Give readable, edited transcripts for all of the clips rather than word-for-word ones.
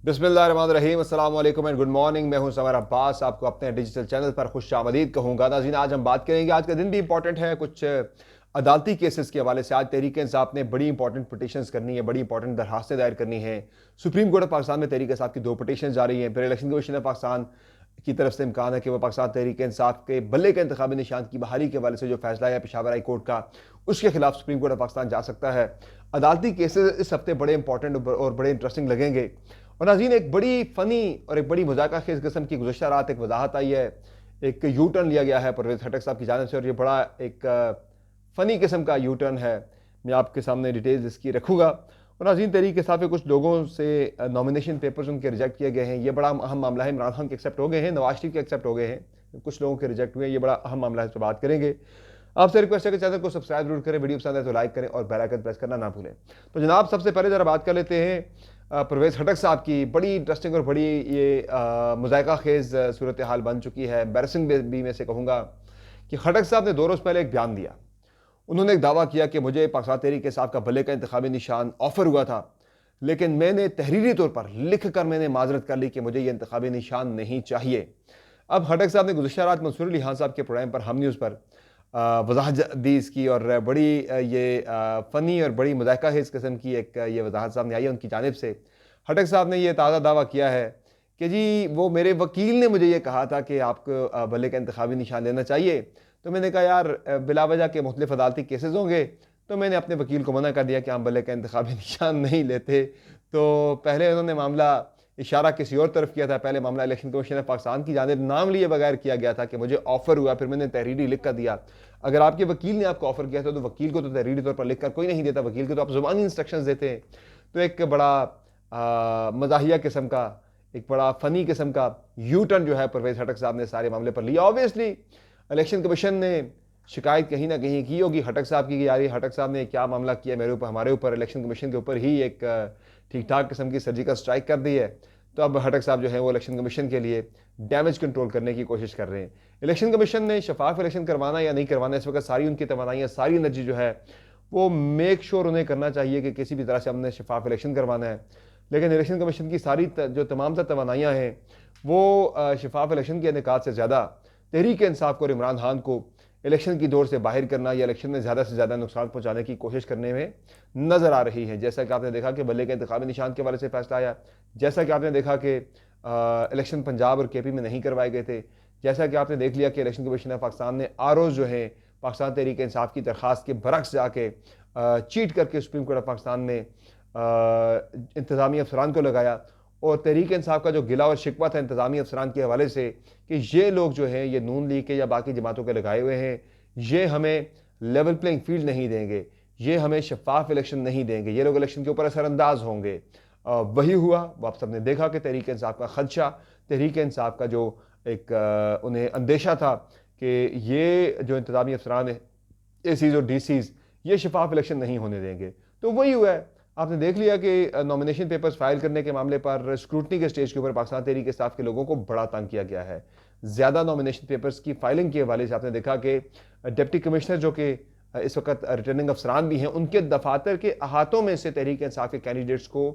बिस्मिल्लाहिर्रहमानिर्रहीम, अस्सलाम वालेकुम एंड गुड मॉर्निंग। मैं हूं समर अब्बास, आपको अपने डिजिटल चैनल पर खुशामदीद कहूँगा। नाज़रीन, आज हम बात करेंगे, आज का दिन भी इंपॉर्टेंट है। कुछ अदालती केसेस के हवाले से आज तहरीक इंसाफ ने बड़ी इंपॉर्टेंट पिटिशंस करनी है, बड़ी इंपॉर्टेंट दरखास्तें दायर करनी है। सुप्रीम कोर्ट ऑफ पाकिस्तान में तहरीक इंसाफ की 2 पिटिशन जा रही हैं। फिर इलेक्शन कमीशन ऑफ पाकिस्तान की तरफ से इम्कान है कि वह पाकिस्तान तहरीक इंसाफ के बल्ले के इंतखाबी निशान की बहाली के हवाले से जो फैसला है पेशावर हाई कोर्ट का, उसके खिलाफ सुप्रीम कोर्ट ऑफ पाकिस्तान जा सकता है। अदालती केसेस इस हफ्ते बड़े इंपॉर्टेंट और बड़े इंटरेस्टिंग लगेंगे। और नाज़रीन, एक बड़ी फ़नी और एक बड़ी मजाका खेज किस्म की गुज़श्ता रात एक वजाहत आई है। एक यू टर्न लिया गया है परवेज़ खटक साहब की जानिब से, और ये बड़ा एक फ़नी किस्म का यू टर्न है। मैं आपके सामने डिटेल्स इसकी रखूँगा। और नाज़रीन, तहरीक इंसाफ के कुछ लोगों से नॉमिनेशन पेपर्स उनके रिजेक्ट किए गए हैं। ये बड़ा अहम मामला है। इमरान खान के एक्सेप्ट हो गए हैं, नवाज शरीफ के एक्सेप्ट हो गए हैं, कुछ लोगों के रिजेक्ट हुए हैं। ये बड़ा अहम मामला है, इस पर बात करेंगे। आपसे रिक्वेस्ट है कि चैनल को सब्सक्राइब जरूर करें, वीडियो पसंद है तो लाइक करें और बेल आइकन प्रेस करना ना भूलें। तो जनाब, सबसे पहले ज़रा बात कर लेते हैं परवेज़ खटक साहब की। बड़ी इंटरेस्टिंग और बड़ी ये मुज़ायका खेज़ सूरत हाल बन चुकी है। एम्बैरसिंग भी मैं से कहूँगा कि खटक साहब ने 2 रोज़ पहले एक बयान दिया। उन्होंने एक दावा किया कि मुझे पाकिस्तान तहरीक इंसाफ का बल्ले का इंतखाबी निशान ऑफर हुआ था, लेकिन मैंने तहरीरी तौर पर लिख कर मैंने माजरत कर ली कि मुझे ये इंतखाबी निशान नहीं चाहिए। अब खटक साहब ने गुज़श्ता रात मंसूर अली खान साहब के प्रोग्राम पर, हम न्यूज़ पर, वजाहत दी इसकी, और बड़ी ये फ़नी और बड़ी मज़ाक़ा खेज़ किस्म की एक ये वजाहत सामने आई है उनकी जानिब से। खटक साहब ने यह ताज़ा दावा किया है कि जी, वो मेरे वकील ने मुझे ये कहा था कि आपको बल्ले का इंतखाबी निशान लेना चाहिए। तो मैंने कहा, यार, बिलावजह के मुख्तलिफ अदालती केसेस होंगे, तो मैंने अपने वकील को मना कर दिया कि हम बल्ले का इंतखाबी निशान नहीं लेते। तो पहले उन्होंने मामला इशारा किसी और तरफ किया था। पहले मामला इलेक्शन कमीशन ऑफ पाकिस्तान की जानिब नाम लिए बगैर किया गया था कि मुझे ऑफर हुआ, फिर मैंने तहरीरी लिख कर दिया। अगर आपके वकील ने आपको ऑफर किया था तो वकील को तो तहरीरी तौर पर लिख कर कोई नहीं देता, वकील को तो आप जुबानी इंस्ट्रक्शंस देते हैं। तो एक बड़ा मजाहिया किस्म का, एक बड़ा फ़नी किस्म का यू टर्न जो है परवेज़ खटक साहब ने सारे मामले पर लिया। ऑब्वियसली इलेक्शन कमीशन ने शिकायत कहीं ना कहीं की होगी खटक साहब की, यार ये खटक साहब ने क्या मामला किया मेरे ऊपर, हमारे ऊपर, इलेक्शन कमीशन के ऊपर ही एक ठीक ठाक किस्म की सर्जिकल स्ट्राइक कर दी है। तो अब खटक साहब जो है वो इलेक्शन कमीशन के लिए डैमेज कंट्रोल करने की कोशिश कर रहे हैं। इलेक्शन कमीशन ने शफाफ इलेक्शन करवाना या नहीं करवाना, इस वक्त सारी उनकी तवानाइयाँ, सारी एनर्जी जो है वो मेक श्योर उन्हें करना चाहिए कि किसी भी तरह से हमने शफाफ इलेक्शन करवाना है। लेकिन इलेक्शन कमीशन की सारी जो तमाम तवानाइयाँ हैं वो शफाफ इलेक्शन के इनेकाद से ज़्यादा तहरीक इंसाफ को और इमरान खान को इलेक्शन की दौड़ से बाहर करना या इलेक्शन में ज़्यादा से ज़्यादा नुकसान पहुँचाने की कोशिश करने में नज़र आ रही है। जैसा कि आपने देखा कि बल्ले के इंतखाबी निशान के बारे से फैसला आया, जैसा कि आपने देखा कि इलेक्शन पंजाब और केपी में नहीं करवाए गए थे, जैसा कि आपने देख लिया कि इलेक्शन कमीशन ऑफ पाकिस्तान ने आरओज़ जो है पाकिस्तान तहरीक इंसाफ की दरख्वास्त के बरक्स जाके चीट करके सुप्रीम कोर्ट ऑफ पाकिस्तान में इंतज़ामी अफसरान को लगाया। और तहरीक इंसाफ का जो गिला और शिकवा था इंतज़ामी अफसरान के हवाले से कि ये लोग जो हैं ये नून लीग के या बाकी जमातों के लगाए हुए हैं, ये हमें लेवल प्लेइंग फील्ड नहीं देंगे, ये हमें शफाफ इलेक्शन नहीं देंगे, ये लोग इलेक्शन के ऊपर असरअंदाज होंगे। वही हुआ। वो आप सबने देखा कि तहरीक इंसाफ का खदशा, तहरीक इंसाफ का जो एक उन्हें अंदेशा था कि ये जो इंतज़ामी अफसरान है, एसीज और डीसीज, ये शफाफ इलेक्शन नहीं होने देंगे। तो वही हुआ है। आपने देख लिया कि नॉमिनेशन पेपर्स फाइल करने के मामले पर स्क्रूटनी के स्टेज के ऊपर पाकिस्तान तहरीक इंसाफ के लोगों को बड़ा तंग किया गया है। ज़्यादा नॉमिनेशन पेपर्स की फाइलिंग के हवाले से आपने देखा कि डिप्टी कमिश्नर जो कि इस वक्त रिटर्निंग अफसरान भी हैं, उनके दफातर के अहातों में से तहरीक इंसाफ के कैंडिडेट्स को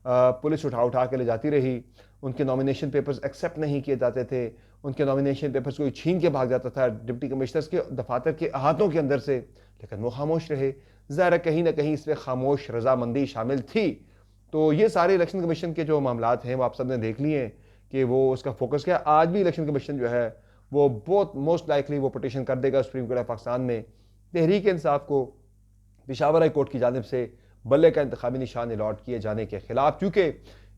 पुलिस उठा के ले जाती रही। उनके नॉमिनेशन पेपर्स एक्सेप्ट नहीं किए जाते थे, उनके नॉमिनेशन पेपर्स कोई छीन के भाग जाता था डिप्टी कमिश्नर्स के दफातर के अहातों के अंदर से, लेकिन वो खामोश रहे। ज़ाहिर कहीं ना कहीं इसमें खामोश रजामंदी शामिल थी। तो ये सारे इलेक्शन कमीशन के जो मामलात हैं वो आप सब ने देख लिए हैं कि वो उसका फोकस क्या। आज भी इलेक्शन कमीशन जो है वो बहुत मोस्ट लाइकली वो पिटीशन कर देगा सुप्रीम कोर्ट ऑफ पाकिस्तान में तहरीक इंसाफ को पेशावर हाई कोर्ट की जानिब से बल्ले का इंतखाबी निशान अलॉट किए जाने के खिलाफ, क्योंकि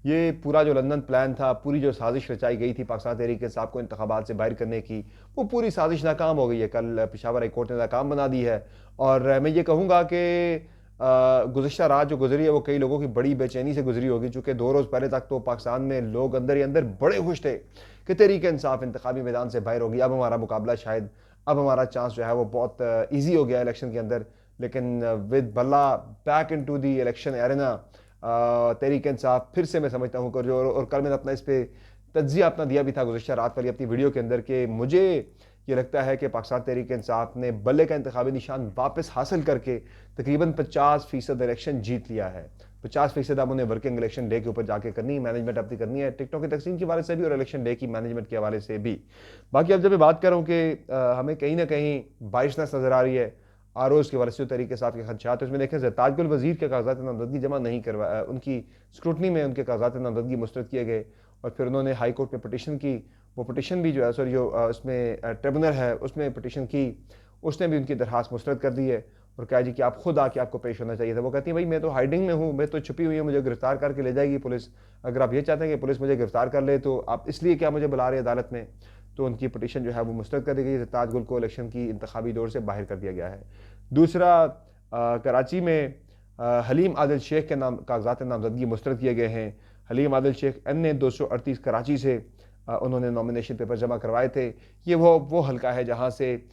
ये पूरा जो लंदन प्लान था, पूरी जो साजिश रचाई गई थी पाकिस्तान तहरीक इंसाफ को इंतखाबात से बाहर करने की, वो पूरी साजिश नाकाम हो गई है। कल पेशावर हाई कोर्ट ने नाकाम बना दी है। और मैं ये कहूँगा कि गुज़श्ता रात जो गुजरी है वो कई लोगों की बड़ी बेचैनी से गुजरी होगी, चूँकि 2 रोज़ पहले तक तो पाकिस्तान में लोग अंदर ही अंदर बड़े खुश थे कि तहरीक इंसाफ इंतखाबी मैदान से बाहर होगी। अब हमारा मुकाबला शायद, अब हमारा चांस जो है वो बहुत ईजी हो गया इलेक्शन के अंदर। लेकिन विद बल्ला back into the election arena, Tehreek Insaf फिर से मैं समझता हूँ कि और कल मैंने अपना इस पर तज्जिया अपना दिया भी था गुज़श्ता रात वाली अपनी वीडियो के अंदर कि मुझे ये लगता है कि पाकिस्तान तहरीक इंसाफ ने बल्ले का इंतखाबी निशान वापस हासिल करके तकरीबन 50% इलेक्शन जीत लिया है। 50% अब उन्हें वर्किंग इलेक्शन डे के ऊपर जाके करनी है, मैनेजमेंट अपनी करनी है, टिकटॉक की तकसीम के हवाले से भी और इलेक्शन डे की मैनेजमेंट के हवाले से भी। बाकी अब जब मैं बात कर रहा हूँ कि हमें कहीं ना कहीं बाइशनेस नज़र आ रही है आरोज़ के वाले से तरीके से आपके खदशात, उसमें देखें जरताजगुल वजीर के कागजात नामजदगी जमा नहीं करवा, उनकी स्क्रूटनी में उनके कागजात नामजदगी मुस्तरद किए गए और फिर उन्होंने हाई कोर्ट में पटिशन की। वो पटिशन भी जो है सॉरी जो उसमें ट्रिब्यूनल है उसमें पटिशन की, उसने भी उनकी दरखास्त मुस्तरद कर दी है और कहा जी कि आप खुद आके आपको पेश होना चाहिए था। वो कहती है भाई मैं तो हाइडिंग में हूँ, मैं तो छुपी हुई हूँ, मुझे गिरफ्तार करके ले जाएगी पुलिस। अगर आप ये चाहते हैं कि पुलिस मुझे गिरफ्तार कर ले तो आप इसलिए क्या मुझे बुला रहे हैं अदालत में। तो उनकी पटिशन जो है वो मुस्तरद कर दी गई। ताज गुल को इलेक्शन की इंतखाबी दौर से बाहर कर दिया गया है। दूसरा, कराची में हलीम आदिल शेख के नाम कागजात नामजदगी मुस्तरद किए गए हैं। हलीम आदिल शेख NA 238 कराची से उन्होंने नॉमिनेशन पेपर जमा करवाए थे। ये वो हल्का है जहाँ से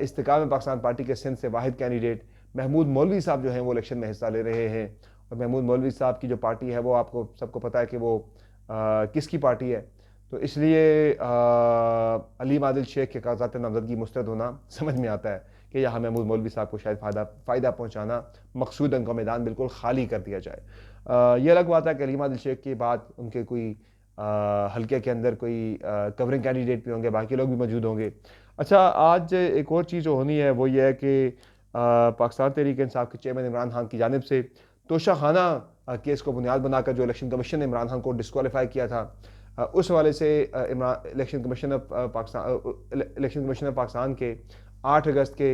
इस्तेकाम पाकिस्तान पार्टी के सिंध से वाहिद कैंडिडेट महमूद मौलवी साहब जो हैं वो इलेक्शन में हिस्सा ले रहे हैं। और महमूद मौलवी साहब की जो पार्टी है वो आपको सबको पता है कि वो किसकी पार्टी है। तो इसलिए हलीम आदिल शेख के कागजात नामजदगी मुस्तरद होना समझ में आता है कि यहाँ महमूद मौलवी साहब को शायद फ़ायदा पहुँचाना मकसूद उनका मैदान बिल्कुल खाली कर दिया जाए। ये अलग बात है कि हलीम आदिल शेख के बाद उनके कोई हल्के के अंदर कोई कवरिंग कैंडिडेट भी होंगे, बाकी लोग भी मौजूद होंगे। अच्छा, आज एक और चीज़ जो होनी है वो ये है कि पाकिस्तान तहरीक इंसाफ के चेयरमैन इमरान खान की जानिब से तोशाखाना केस को बुनियाद बनाकर जो इलेक्शन कमीशन ने इमरान खान को डिस्क्वालीफाई किया था, उस हवाले से इलेक्शन कमीशन ऑफ पाकिस्तान के 8 अगस्त के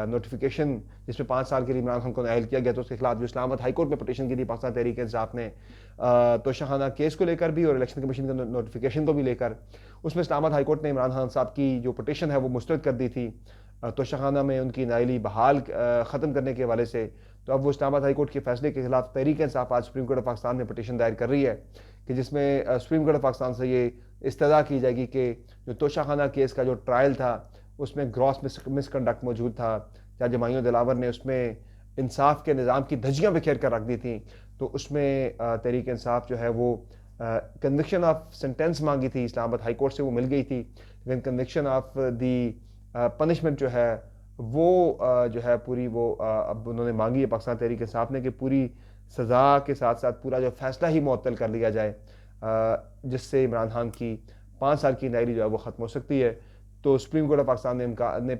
नोटिफिकेशन जिसमें 5 साल के लिए इमरान खान को नाअहल किया गया, तो उसके खिलाफ जो इस्लामाबाद हाई कोर्ट में पटिशन की थी पाकिस्तान तहरीक इंसाफ ने तोशाखाना केस को लेकर भी और इलेक्शन कमीशन के नोटिफिकेशन को भी लेकर, उसमें इस्लामाबाद हाई कोर्ट ने इमरान खान साहब की जो पटिशन है वो मुस्तरद कर दी थी तोशाखाना में उनकी नाअहली बहाल ख़त्म करने के हवाले से। तो अब वो इस्लामाबाद हाई कोर्ट के फैसले के खिलाफ तहरीक इंसाफ आज सुप्रीम कोर्ट ऑफ पाकिस्तान में पटिशन दायर कर रही है कि जिसमें सुप्रीम कोर्ट ऑफ पाकिस्तान से ये इस्तदा की जाएगी कि जो तोशाखाना केस का जो ट्रायल था उसमें ग्रॉस मिसकंडक्ट मौजूद था। जज मायून दिलावर ने उसमें इंसाफ के निज़ाम की धज्जियाँ बिखेर कर रख दी थी। तो उसमें तहरीक इंसाफ जो है वो कन्विक्शन ऑफ सेंटेंस मांगी थी इस्लामाबाद हाई कोर्ट से, वो मिल गई थी। लेकिन कन्विक्शन ऑफ दी पनिशमेंट जो है वो जो है पूरी वो अब उन्होंने मांगी है पाकिस्तान तहरीक इंसाफ ने कि पूरी सज़ा के साथ साथ पूरा जो फैसला ही मुअत्तल कर लिया जाए, जिससे इमरान खान की 5 साल की नाअहली जो है वो ख़त्म हो सकती है। तो सुप्रीम कोर्ट ऑफ पाकिस्तान ने मैं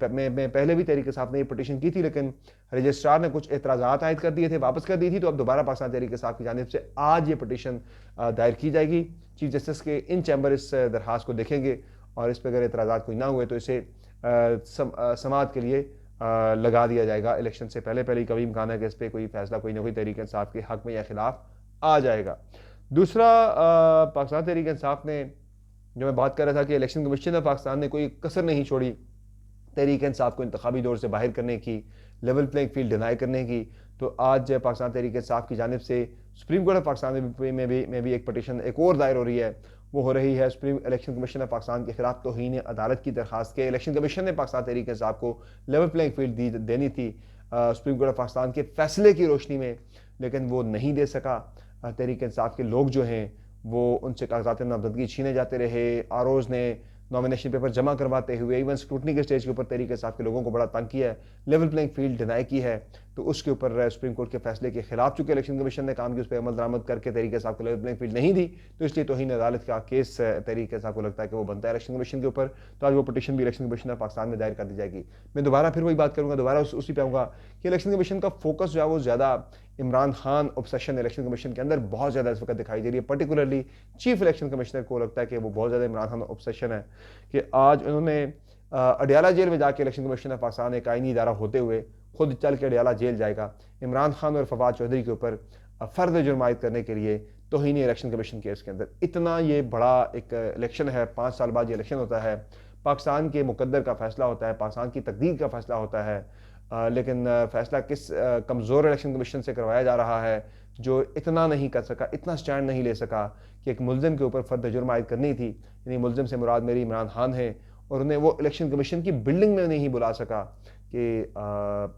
पहले भी तहरीक इंसाफ ने ये पटिशन की थी, लेकिन रजिस्ट्रार ने कुछ एतराज़ात आयद कर दिए थे, वापस कर दी थी। तो अब दोबारा पाकिस्तान तहरीक इंसाफ की जानिब से आज ये पटिशन दायर की जाएगी। चीफ जस्टिस के इन चैम्बर इस दरख्वास्त को देखेंगे और इस पर अगर एतराज़ात कोई ना हुए तो इसे समाअत के लिए लगा दिया जाएगा। इलेक्शन से पहले ही कभी इम्कान है कि इस पर कोई फैसला कोई ना कोई तहरीक इंसाफ के हक़ में या खिलाफ आ जाएगा। दूसरा, पाकिस्तान तहरीक इंसाफ ने जो मैं बात कर रहा था कि इलेक्शन कमीशन ऑफ पाकिस्तान ने कोई कसर नहीं छोड़ी तहरीक इंसाफ को इंतखाबी दौर से बाहर करने की, लेवल प्लेइंग फील्ड डिनाई करने की। तो आज पाकिस्तान तहरीक इंसाफ की जानिब से सुप्रीम कोर्ट ऑफ पाकिस्तान में भी एक पटिशन एक और दायर हो रही है। वो हो रही है supreme election commission of Pakistan के खिलाफ तौहीन अदालत की दरखास्त के। इलेक्शन कमीशन ने पाकिस्तान तहरीक इंसाफ को लेवल प्लेइंग फील्ड देनी थी सुप्रीम कोर्ट ऑफ पाकिस्तान के फैसले की रोशनी में, लेकिन वो नहीं दे सका। तहरीक इंसाफ के लोग जो हैं वो उनसे कागजात नामजदगी छीने जाते रहे। आरोज़ ने नॉमिनेशन पेपर जमा करवाते हुए इवन स्क्रूटनी के स्टेज के ऊपर तहरीक इंसाफ के लोगों को बड़ा तंग किया है, लेवल प्लेइंग फील्ड डिनाई की है। तो उसके ऊपर सुप्रीम कोर्ट के फैसले के खिलाफ चूंकि इलेक्शन कमीशन ने काम की उस पर अमल दरामद करके तहरीक इंसाफ को लेवल प्लेइंग फील्ड नहीं दी, तो इसलिए तौहीन अदालत का केस तहरीक इंसाफ को लगता है कि वो बनता है इलेक्शन कमीशन के ऊपर। तो आज वो पटिशन भी इलेक्शन कमीशन ऑफ पाकिस्तान में दायर कर दी जाएगी। मैं दोबारा फिर वही बात करूँगा, दोबारा उसी पे आऊँगा कि इलेक्शन कमीशन का फोकस जो है वो ज़्यादा Imran Khan obsession election commission के अंदर बहुत ज़्यादा इस वक्त दिखाई दे रही है। पर्टिकुलरली चीफ इलेक्शन कमिश्नर को लगता है कि वो बहुत ज़्यादा इमरान खान ऑब्सेशन है कि आज उन्होंने अडियाला जेल में जाके इलेक्शन कमीशन ऑफ पाकिस्तान एक आईनी इदारा होते हुए खुद चल के अडियाला जेल जाएगा इमरान खान और फवाद चौधरी के ऊपर फ़र्द जुर्म आयद करने के लिए तौहीन इलेक्शन कमीशन केस के अंदर। इतना ये बड़ा एक इलेक्शन है, 5 साल बाद ये इलेक्शन होता है, पाकिस्तान के मुकद्दर का फैसला होता है, पाकिस्तान की तकदीर का फैसला होता है। लेकिन फैसला किस कमज़ोर इलेक्शन कमीशन से करवाया जा रहा है जो इतना नहीं कर सका, इतना स्टैंड नहीं ले सका कि एक मुल्ज़िम के ऊपर फ़र्द जुर्म आयद करनी थी। यानी मुल्ज़िम से मुराद मेरी इमरान खान है, और उन्हें वो इलेक्शन कमीशन की बिल्डिंग में नहीं बुला सका कि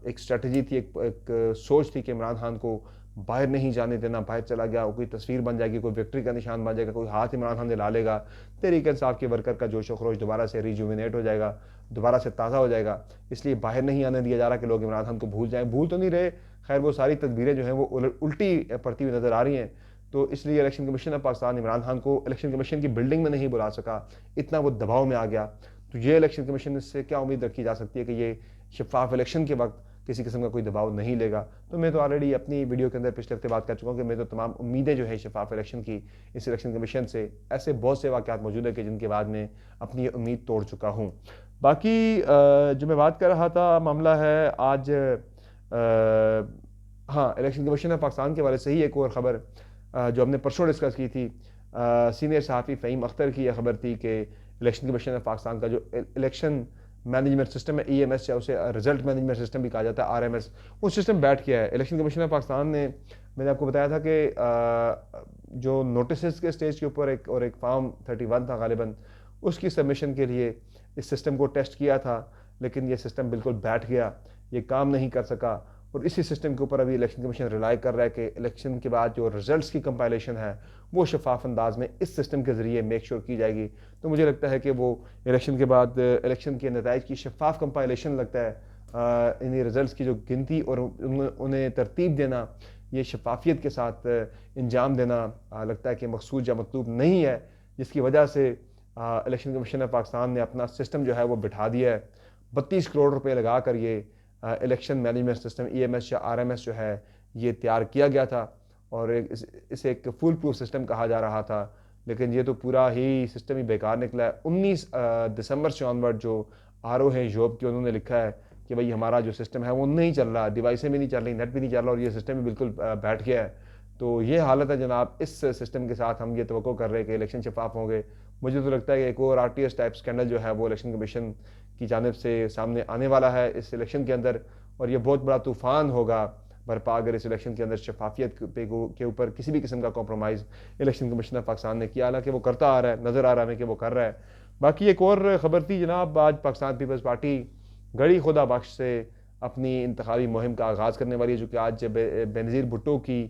एक स्ट्रेटजी थी, एक सोच थी कि इमरान खान को बाहर नहीं जाने देना, बाहर चला गया कोई तस्वीर बन जाएगी, कोई विक्ट्री का निशान बन जाएगा, कोई हाथ इमरान खान दिला लेगा, तहरीक इंसाफ के वर्कर का जोश व खरोश दोबारा से रिजुविनेट हो जाएगा, दोबारा से ताज़ा हो जाएगा। इसलिए बाहर नहीं आने दिया जा रहा कि लोग इमरान खान को भूल जाएं। भूल तो नहीं रहे, खैर वो सारी तदबीरें जो हैं वो उल्टी पड़ती हुई नज़र आ रही हैं। तो इसलिए election commission of Pakistan Imran Khan को इलेक्शन कमीशन की बिल्डिंग में नहीं बुला सका, इतना वो दबाव में आ गया। तो ये इलेक्शन कमीशन से क्या उम्मीद रखी जा सकती है कि ये शफाफ इलेक्शन के वक्त किसी किस्म का कोई दबाव नहीं लेगा। तो मैं तो ऑलरेडी अपनी वीडियो के अंदर पिछले हफ्ते बात कर चुका हूँ कि मैं तो तमाम उम्मीदें जो है शफाफ इलेक्शन की इस इलेक्शन कमीशन से, ऐसे बहुत से वाक़यात मौजूद है कि जिनके बाद में अपनी उम्मीद तोड़ चुका हूँ। बाकी जो मैं बात कर रहा था मामला है आज, हाँ, इलेक्शन कमीशन ऑफ पाकिस्तान के हवाले से ही एक और ख़बर जो हमने परसों डिस्कस की थी, सीनियर सहाफ़ी फ़हीम अख्तर की यह खबर थी कि इलेक्शन कमीशन ऑफ पाकिस्तान का जो इलेक्शन मैनेजमेंट सिस्टम है, EMS, या उसे रिजल्ट मैनेजमेंट सिस्टम भी कहा जाता है, RMS, वो सिस्टम बैठ गया है। इलेक्शन कमीशन ऑफ पाकिस्तान ने, मैंने आपको बताया था कि जो नोटिस के स्टेज के ऊपर एक फॉर्म 31 था गालिबन, उसकी सबमिशन के लिए इस सिस्टम को टेस्ट किया था, लेकिन ये सिस्टम बिल्कुल बैठ गया, ये काम नहीं कर सका। और इसी सिस्टम के ऊपर अभी इलेक्शन कमीशन रिलाई कर रहा है कि इलेक्शन के बाद जो रिजल्ट्स की कंपाइलेशन है वो शफाफ अंदाज में इस सिस्टम के ज़रिए मेक श्योर की जाएगी। तो मुझे लगता है कि वो इलेक्शन के बाद इलेक्शन के नताइज की शफाफ कंपाइलेशन, लगता है इन्हीं रिजल्ट्स की जो गिनती और उन्हें तरतीब देना, ये शफाफियत के साथ इंजाम देना लगता है कि मकसूद या मतलूब नहीं है, जिसकी वजह से इलेक्शन कमीशन ऑफ पाकिस्तान ने अपना सिस्टम जो है वो बिठा दिया है। 32 करोड़ रुपये लगा कर ये इलेक्शन मैनेजमेंट सिस्टम EMS या RMS जो है ये तैयार किया गया था, और इसे एक फुल प्रूफ सिस्टम कहा जा रहा था, लेकिन ये तो पूरा ही सिस्टम ही बेकार निकला है। 19 दिसंबर से ऑनवर्ड जो RO है जॉब के, उन्होंने लिखा है कि भाई हमारा जो सिस्टम है वो नहीं चल रहा, डिवाइसें भी नहीं चल रही, नेट भी नहीं चल रहा, और ये सिस्टम भी बिल्कुल बैठ गया है। तो ये हालत है जनाब। इस सिस्टम के साथ हम ये तवक्को कर रहे हैं कि इलेक्शन शफाफ होंगे। मुझे तो लगता है कि एक और RTS टाइप स्कैंडल जो है वो इलेक्शन कमीशन की जानिब से सामने आने वाला है इस इलेक्शन के अंदर, और ये बहुत बड़ा तूफ़ान होगा बरपा अगर इस इलेक्शन के अंदर शफाफियत के ऊपर किसी भी किस्म का compromise election commission of Pakistan ने किया, हालांकि वो करता आ रहा है, नज़र आ रहा है कि वो कर रहा है। बाकी एक और ख़बर थी जनाब, आज पाकिस्तान पीपल्स पार्टी गड़ी खुदा बख्श से अपनी इंतखाबी मुहिम का आगाज़ करने वाली है, जो कि आज बेनज़ीर भुट्टो की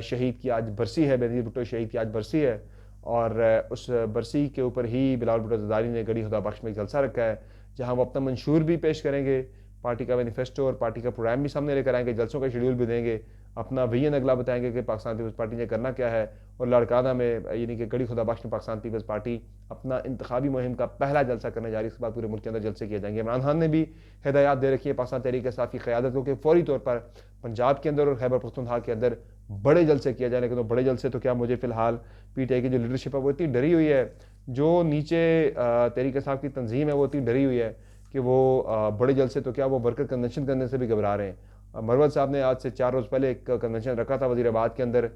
शहीद की आज बरसी है, बेनज़ीर भुट्टो शहीद की आज बरसी है, और उस बरसी के ऊपर ही बिलावल भुट्टो ज़रदारी ने गड़ी खुदा बख्श में एक जलसा रखा है, जहाँ वो अपना मंशूर भी पेश करेंगे, पार्टी का मैनिफेस्टो और पार्टी का प्रोग्राम भी सामने लेकर आएंगे, जलसों का शेड्यूल भी देंगे, अपना विजन अगला बताएंगे कि पाकिस्तान पीपल्स पार्टी ने करना क्या है। और लाड़काना में यानी कि गड़ी खुदा बख्श में पाकिस्तान पीपल्स पार्टी अपना इंतखाबी मुहिम का पहला जलसा करने जा रही है। इसके बाद पूरे मुल्क के अंदर जलसे किए जाएंगे। इमरान खान ने भी हिदायत दे रखी है पाकिस्तान तहरीक इंसाफ की क़यादत को कि फौरी तौर पर पंजाब के अंदर और खैबर पख्तूनख्वा के अंदर बड़े जलसे किए जाए। लेकिन तो बड़े जलसे तो क्या, मुझे फिलहाल PTI की जो लीडरशिप है वो इतनी डरी हुई है, जो नीचे तहरीक इंसाफ की तंजीम है वो इतनी डरी हुई है कि वो बड़े जलसे तो क्या, वो वर्कर कन्वेंशन करने से भी घबरा रहे हैं। मरवत साहब ने आज से 4 रोज़ पहले एक कन्वेंशन रखा था वज़ीराबाद के अंदर,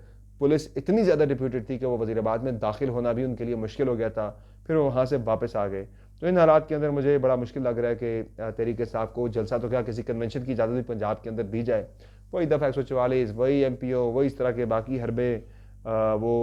पुलिस इतनी ज़्यादा डिप्यूटेड थी कि वो वज़ीराबाद में दाखिल होना भी उनके लिए मुश्किल हो गया था, फिर वो वहाँ से वापस आ गए। तो इन हालात के अंदर मुझे बड़ा मुश्किल लग रहा है कि तहरीक इंसाफ को जलसा तो क्या, किसी कन्वेंशन की इजाज़त भी पंजाब के अंदर दी जाए। वही दफ़ा 144, वही MPO, वही इस तरह के बाकी हरबे वो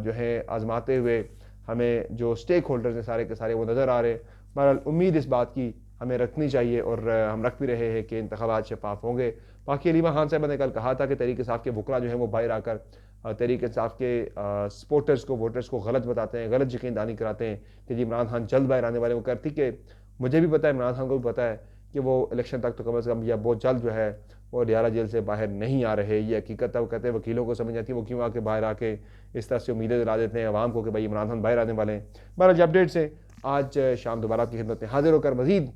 जो है आजमाते हुए हमें जो स्टेक होल्डर्स हैं सारे के सारे वो नज़र आ रहे हैं। बहरहाल उम्मीद इस बात की हमें रखनी चाहिए, और हम रख भी रहे हैं कि इंतखाबात शफाफ होंगे। बाकी अलीमा खान साहब ने कल कहा था कि तहरीक इंसाफ के वकला जो है वो बाहर आकर तहरीक इंसाफ के सपोर्टर्स को, वोटर्स को गलत बताते हैं, गलत यकीनदानी कराते हैं कि जी इमरान खान जल्द बाहर आने वाले। वो कहती कि मुझे भी पता है, इमरान खान को भी पता है कि वो इलेक्शन तक तो कम अज़ कम या बहुत जल्द जो है वो रियाला जेल से बाहर नहीं आ रहे। ये हकीकत है। वो कहते हैं वकीलों को समझ आती है वो क्यों आके बाहर आके इस तरह से उम्मीदें दिला देते हैं अवाम को कि भाई इमरान खान बाहर आने वाले हैं। बहरहाल अपडेट से आज शाम दोबारा आपकी खिदमत में हाजिर होकर मज़ीद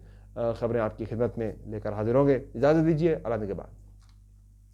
खबरें आपकी खिदमत में लेकर हाजिर होंगे। इजाज़त दीजिए, अल्लाह के बाद।